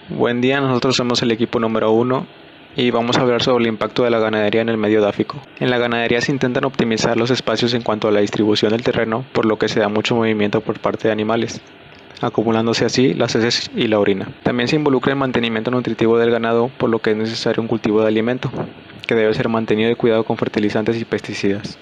Buen día, nosotros somos el equipo número 1 y vamos a hablar sobre el impacto de la ganadería en el medio dáfico. En la ganadería se intentan optimizar los espacios en cuanto a la distribución del terreno, por lo que se da mucho movimiento por parte de animales, acumulándose así las heces y la orina. También se involucra el mantenimiento nutritivo del ganado, por lo que es necesario un cultivo de alimento, que debe ser mantenido y cuidado con fertilizantes y pesticidas.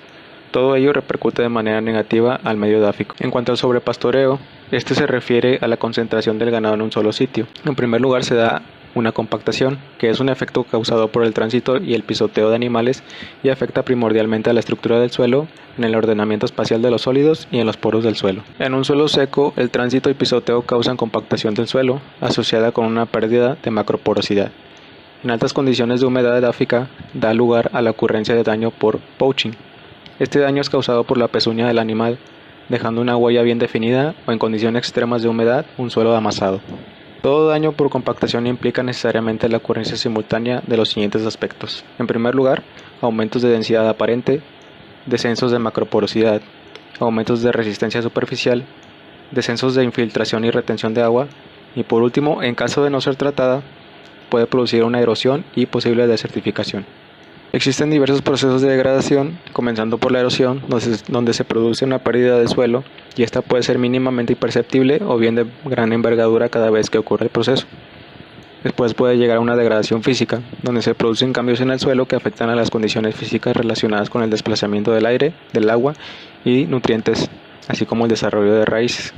Todo ello repercute de manera negativa al medio dáfico. En cuanto al sobrepastoreo, este se refiere a la concentración del ganado en un solo sitio. En primer lugar se da una compactación, que es un efecto causado por el tránsito y el pisoteo de animales y afecta primordialmente a la estructura del suelo, en el ordenamiento espacial de los sólidos y en los poros del suelo. En un suelo seco, el tránsito y pisoteo causan compactación del suelo, asociada con una pérdida de macroporosidad. En altas condiciones de humedad edáfica, da lugar a la ocurrencia de daño por poaching. Este daño es causado por la pezuña del animal, dejando una huella bien definida o en condiciones extremas de humedad, un suelo amasado. Todo daño por compactación implica necesariamente la ocurrencia simultánea de los siguientes aspectos. En primer lugar, aumentos de densidad aparente, descensos de macroporosidad, aumentos de resistencia superficial, descensos de infiltración y retención de agua, y por último, en caso de no ser tratada, puede producir una erosión y posible desertificación. Existen diversos procesos de degradación, comenzando por la erosión, donde se produce una pérdida de suelo y esta puede ser mínimamente imperceptible o bien de gran envergadura cada vez que ocurre el proceso. Después puede llegar a una degradación física, donde se producen cambios en el suelo que afectan a las condiciones físicas relacionadas con el desplazamiento del aire, del agua y nutrientes, así como el desarrollo de raíces.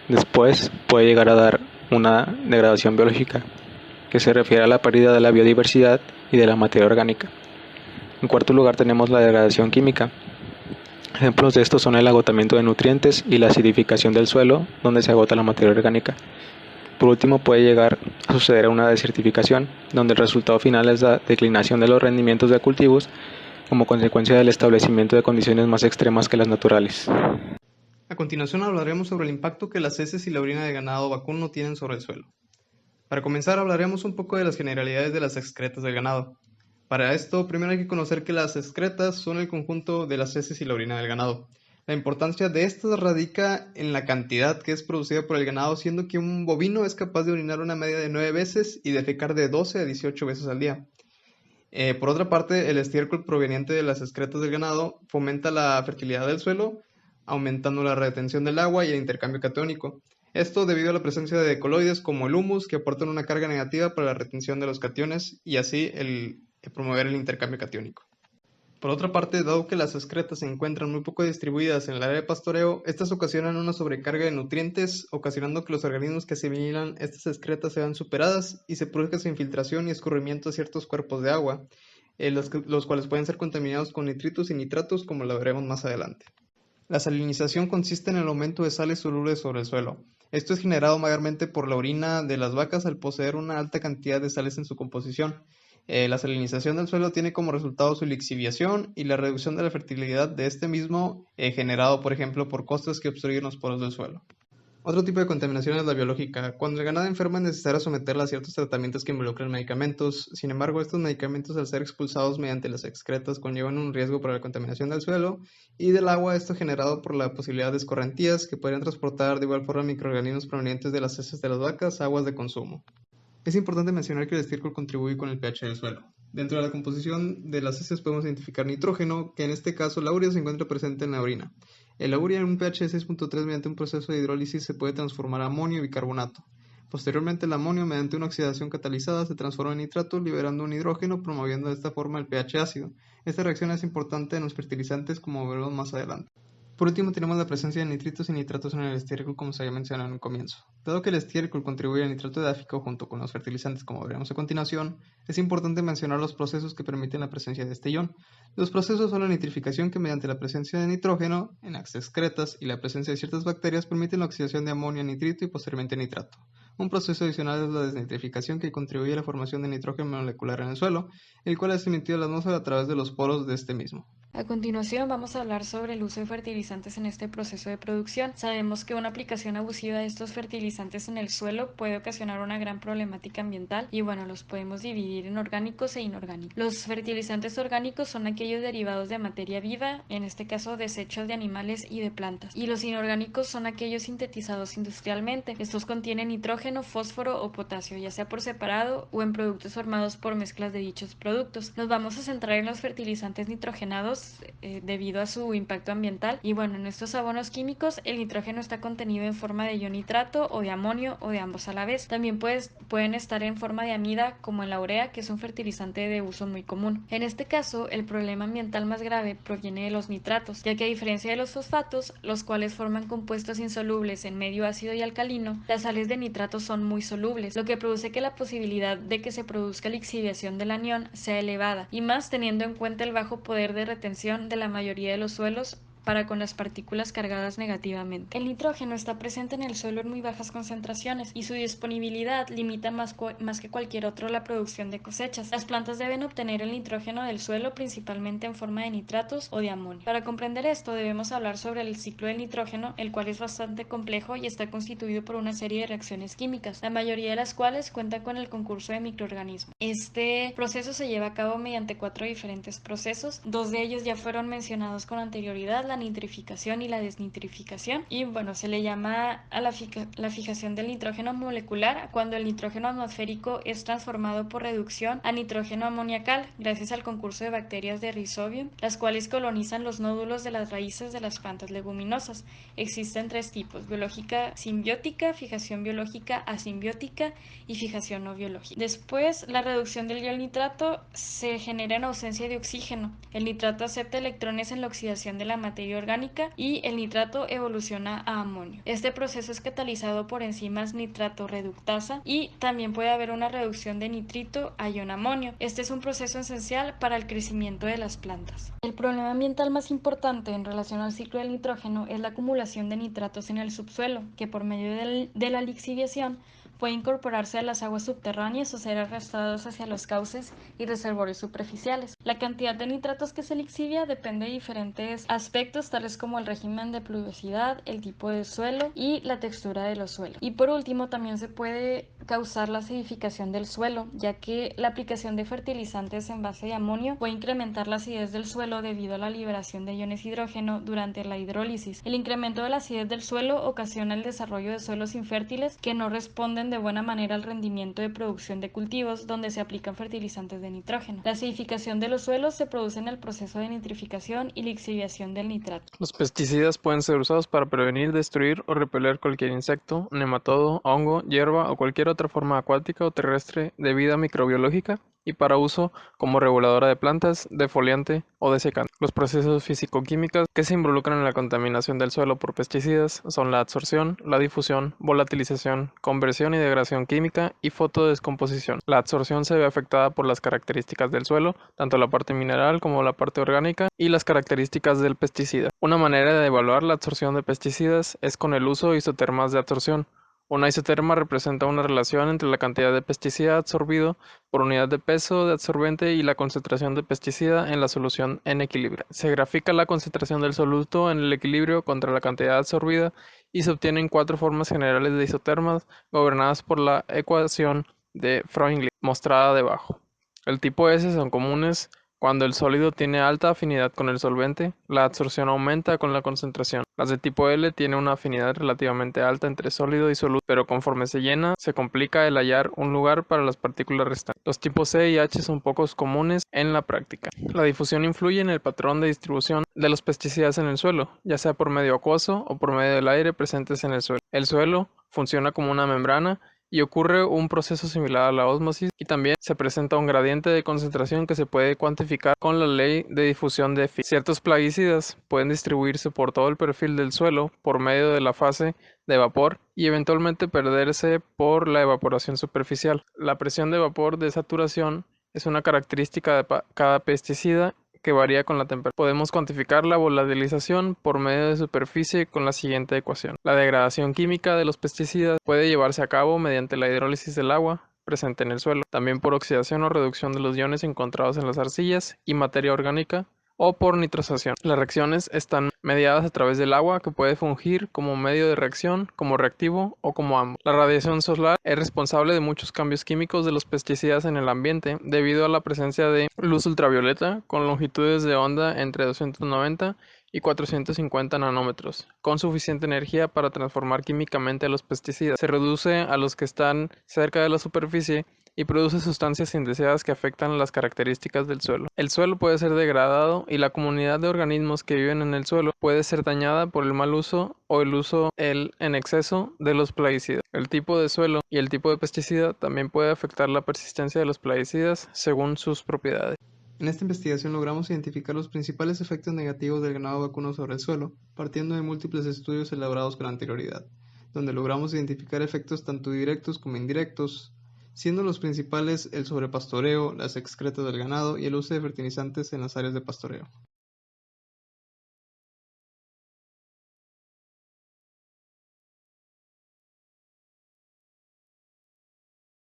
Después puede llegar a dar una degradación biológica, que se refiere a la pérdida de la biodiversidad y de la materia orgánica. En cuarto lugar tenemos la degradación química. Ejemplos de esto son el agotamiento de nutrientes y la acidificación del suelo, donde se agota la materia orgánica. Por último puede llegar a suceder una desertificación, donde el resultado final es la declinación de los rendimientos de cultivos como consecuencia del establecimiento de condiciones más extremas que las naturales. A continuación hablaremos sobre el impacto que las heces y la orina de ganado vacuno tienen sobre el suelo. Para comenzar hablaremos un poco de las generalidades de las excretas del ganado. Para esto, primero hay que conocer que las excretas son el conjunto de las heces y la orina del ganado. La importancia de estas radica en la cantidad que es producida por el ganado, siendo que un bovino es capaz de orinar una media de 9 veces y defecar de 12 a 18 veces al día. Por otra parte, el estiércol proveniente de las excretas del ganado fomenta la fertilidad del suelo, aumentando la retención del agua y el intercambio catiónico. Esto debido a la presencia de coloides como el humus que aportan una carga negativa para la retención de los cationes y así promover el intercambio catiónico. Por otra parte, dado que las excretas se encuentran muy poco distribuidas en el área de pastoreo, estas ocasionan una sobrecarga de nutrientes, ocasionando que los organismos que asimilan estas excretas sean superadas y se produzca su infiltración y escurrimiento a ciertos cuerpos de agua, los cuales pueden ser contaminados con nitritos y nitratos, como lo veremos más adelante. La salinización consiste en el aumento de sales solubles sobre el suelo. Esto es generado mayormente por la orina de las vacas al poseer una alta cantidad de sales en su composición. La salinización del suelo tiene como resultado su lixiviación y la reducción de la fertilidad de este mismo, generado por ejemplo por costras que obstruyen los poros del suelo. Otro tipo de contaminación es la biológica. Cuando el ganado enferma es necesario someterla a ciertos tratamientos que involucran medicamentos. Sin embargo, estos medicamentos al ser expulsados mediante las excretas conllevan un riesgo para la contaminación del suelo y del agua, esto generado por la posibilidad de escorrentías que podrían transportar de igual forma microorganismos provenientes de las heces de las vacas a aguas de consumo. Es importante mencionar que el estiércol contribuye con el pH del suelo. Dentro de la composición de las heces podemos identificar nitrógeno, que en este caso la urea se encuentra presente en la orina. La urea en un pH de 6.3 mediante un proceso de hidrólisis se puede transformar a amonio y bicarbonato. Posteriormente el amonio mediante una oxidación catalizada se transforma en nitrato liberando un hidrógeno promoviendo de esta forma el pH ácido. Esta reacción es importante en los fertilizantes como veremos más adelante. Por último tenemos la presencia de nitritos y nitratos en el estiércol como se había mencionado en un comienzo. Dado que el estiércol contribuye al nitrato edáfico junto con los fertilizantes como veremos a continuación, es importante mencionar los procesos que permiten la presencia de este ion. Los procesos son la nitrificación que mediante la presencia de nitrógeno en las excretas y la presencia de ciertas bacterias permiten la oxidación de amonio a nitrito y posteriormente nitrato. Un proceso adicional es la desnitrificación que contribuye a la formación de nitrógeno molecular en el suelo, el cual es emitido a la atmósfera a través de los poros de este mismo. A continuación vamos a hablar sobre el uso de fertilizantes en este proceso de producción. Sabemos que una aplicación abusiva de estos fertilizantes en el suelo puede ocasionar una gran problemática ambiental y bueno, los podemos dividir en orgánicos e inorgánicos. Los fertilizantes orgánicos son aquellos derivados de materia viva, en este caso desechos de animales y de plantas. Y los inorgánicos son aquellos sintetizados industrialmente. Estos contienen nitrógeno, fósforo o potasio, ya sea por separado o en productos formados por mezclas de dichos productos. Nos vamos a centrar en los fertilizantes nitrogenados debido a su impacto ambiental. Y bueno, en estos abonos químicos el nitrógeno está contenido en forma de ion nitrato o de amonio o de ambos a la vez. También pueden estar en forma de amida como en la urea, que es un fertilizante de uso muy común. En este caso, el problema ambiental más grave proviene de los nitratos, ya que a diferencia de los fosfatos, los cuales forman compuestos insolubles en medio ácido y alcalino, las sales de nitrato son muy solubles, lo que produce que la posibilidad de que se produzca lixiviación del anión sea elevada, y más teniendo en cuenta el bajo poder de retención de la mayoría de los suelos para con las partículas cargadas negativamente. El nitrógeno está presente en el suelo en muy bajas concentraciones y su disponibilidad limita más que cualquier otro la producción de cosechas. Las plantas deben obtener el nitrógeno del suelo principalmente en forma de nitratos o de amonio. Para comprender esto debemos hablar sobre el ciclo del nitrógeno, el cual es bastante complejo y está constituido por una serie de reacciones químicas, la mayoría de las cuales cuentan con el concurso de microorganismos. Este proceso se lleva a cabo mediante 4 diferentes procesos. 2 de ellos ya fueron mencionados con anterioridad, la nitrificación y la desnitrificación, y bueno, se le llama a la fijación del nitrógeno molecular cuando el nitrógeno atmosférico es transformado por reducción a nitrógeno amoniacal gracias al concurso de bacterias de Rhizobium, las cuales colonizan los nódulos de las raíces de las plantas leguminosas. Existen 3 tipos: biológica simbiótica, fijación biológica asimbiótica y fijación no biológica. Después, la reducción del ion nitrato se genera en ausencia de oxígeno. El nitrato acepta electrones en la oxidación de la materia orgánica y el nitrato evoluciona a amonio. Este proceso es catalizado por enzimas nitrato reductasa y también puede haber una reducción de nitrito a ion amonio. Este es un proceso esencial para el crecimiento de las plantas. El problema ambiental más importante en relación al ciclo del nitrógeno es la acumulación de nitratos en el subsuelo, que por medio de la lixiviación puede incorporarse a las aguas subterráneas o ser arrastrados hacia los cauces y reservorios superficiales. La cantidad de nitratos que se lixivia depende de diferentes aspectos, tales como el régimen de pluviosidad, el tipo de suelo y la textura de los suelos. Y por último, también se puede causar la acidificación del suelo, ya que la aplicación de fertilizantes en base de amonio puede incrementar la acidez del suelo debido a la liberación de iones hidrógeno durante la hidrólisis. El incremento de la acidez del suelo ocasiona el desarrollo de suelos infértiles que no responden de buena manera al rendimiento de producción de cultivos donde se aplican fertilizantes de nitrógeno. La acidificación de los suelos se produce en el proceso de nitrificación y lixiviación del nitrato. Los pesticidas pueden ser usados para prevenir, destruir o repeler cualquier insecto, nematodo, hongo, hierba o cualquier otra forma acuática o terrestre de vida microbiológica, y para uso como reguladora de plantas, defoliante o desecante. Los procesos físico-químicos que se involucran en la contaminación del suelo por pesticidas son la absorción, la difusión, volatilización, conversión y degradación química y fotodescomposición. La absorción se ve afectada por las características del suelo, tanto la parte mineral como la parte orgánica, y las características del pesticida. Una manera de evaluar la absorción de pesticidas es con el uso de isotermas de absorción. Una isoterma representa una relación entre la cantidad de pesticida absorbido por unidad de peso de absorbente y la concentración de pesticida en la solución en equilibrio. Se grafica la concentración del soluto en el equilibrio contra la cantidad absorbida y se obtienen 4 formas generales de isotermas gobernadas por la ecuación de Freundlich, mostrada debajo. El tipo S son comunes cuando el sólido tiene alta afinidad con el solvente, la absorción aumenta con la concentración. Las de tipo L tienen una afinidad relativamente alta entre sólido y soluto, pero conforme se llena, se complica el hallar un lugar para las partículas restantes. Los tipos C y H son pocos comunes en la práctica. La difusión influye en el patrón de distribución de los pesticidas en el suelo, ya sea por medio acuoso o por medio del aire presentes en el suelo. El suelo funciona como una membrana y ocurre un proceso similar a la ósmosis, y también se presenta un gradiente de concentración que se puede cuantificar con la ley de difusión de Fick. Ciertos plaguicidas pueden distribuirse por todo el perfil del suelo por medio de la fase de vapor y eventualmente perderse por la evaporación superficial. La presión de vapor de saturación es una característica de cada pesticida que varía con la temperatura. Podemos cuantificar la volatilización por medio de superficie con la siguiente ecuación. La degradación química de los pesticidas puede llevarse a cabo mediante la hidrólisis del agua presente en el suelo, también por oxidación o reducción de los iones encontrados en las arcillas y materia orgánica, o por nitrosación. Las reacciones están mediadas a través del agua, que puede fungir como medio de reacción, como reactivo o como ambos. La radiación solar es responsable de muchos cambios químicos de los pesticidas en el ambiente debido a la presencia de luz ultravioleta con longitudes de onda entre 290 y 450 nanómetros, con suficiente energía para transformar químicamente a los pesticidas. Se reduce a los que están cerca de la superficie y produce sustancias indeseadas que afectan las características del suelo. El suelo puede ser degradado y la comunidad de organismos que viven en el suelo puede ser dañada por el mal uso o el uso en exceso de los plaguicidas. El tipo de suelo y el tipo de pesticida también puede afectar la persistencia de los plaguicidas según sus propiedades. En esta investigación logramos identificar los principales efectos negativos del ganado vacuno sobre el suelo, partiendo de múltiples estudios elaborados con anterioridad, donde logramos identificar efectos tanto directos como indirectos, siendo los principales el sobrepastoreo, las excretas del ganado y el uso de fertilizantes en las áreas de pastoreo.